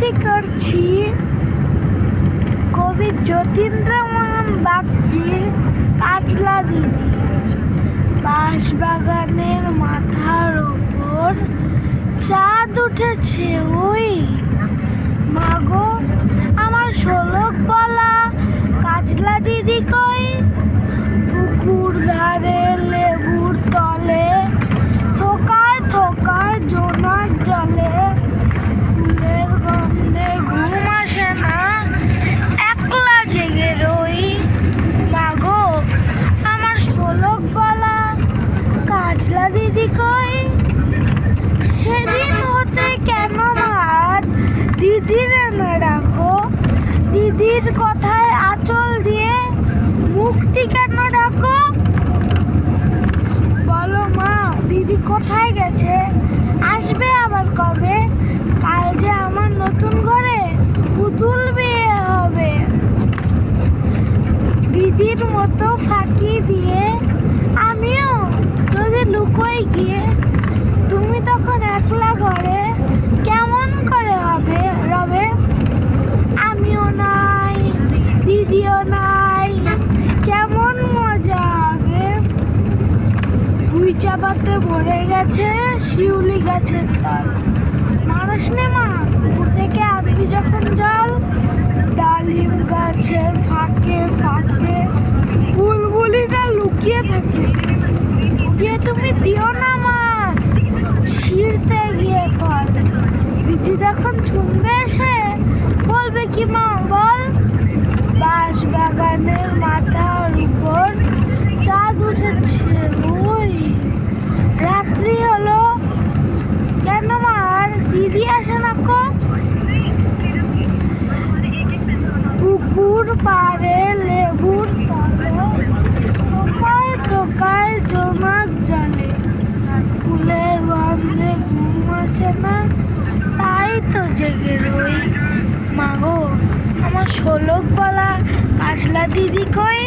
আবৃত্তি করছি কবি যতীন্দ্রমোহন বাগচির কাজলা দিদি। বাঁশবাগানের মাথার ওপর চাঁদ উঠেছে ওই, মাগো আমার শোলক বলা কাজলা দিদি কই? পুকুর ধারে লেবুর তলে থোকায় থোকায় জোনাক জলে, ফুলের গন্ধে ঘুম আসে না, একলা জেগে রই। মাগো আমার শোলক বলা কাজলা দিদি কই? সেদিন হতে কেন মার দিদির এনে রাখো, দিদির কথায় আঁচল দিয়ে মুখটি কেন ঢাকো? বলো মা দিদি কোথায় গেছে, আসবে আবার কবে? কাল যে আমার নতুন ঘরে পুতুল বিয়ে হবে। দিদির মতো ফাঁকি দিয়ে আমিও যদি লুকোই গিয়ে, তুমি তখন একলা ঘরে কেমন করে হবে রবে? আমিও নাই দিদিও নাই, কেমন মজা হবে। ভুই চাপাতে ভরে গেছে শিউলি গাছের তল, মানুষ নে মা পুকুর থেকে আনবি যখন জল। ডালিম গাছের ফাঁকে ফাঁকে বুলবুলিটা লুকিয়ে থাকে, গিয়ে তুমি দিও না মা ছিঁড়তে গিয়ে ফল। বিচি যখন ছুঁড়বে এসে বলবে কি মা বল? বাঁশবাগানের মাথার উপর চাঁদ উঠেছে ওই, রাত্রি হলো কেন মা আর দিদি আসে না কো? পুকুর পাড়ে লেবুর তলে থোকায় থোকায় জোনাক জলে, ফুলের গন্ধে ঘুম আসে না, তাই তো জেগে রই। মাগো আমার শোলক বলা কাজলা দিদি কই?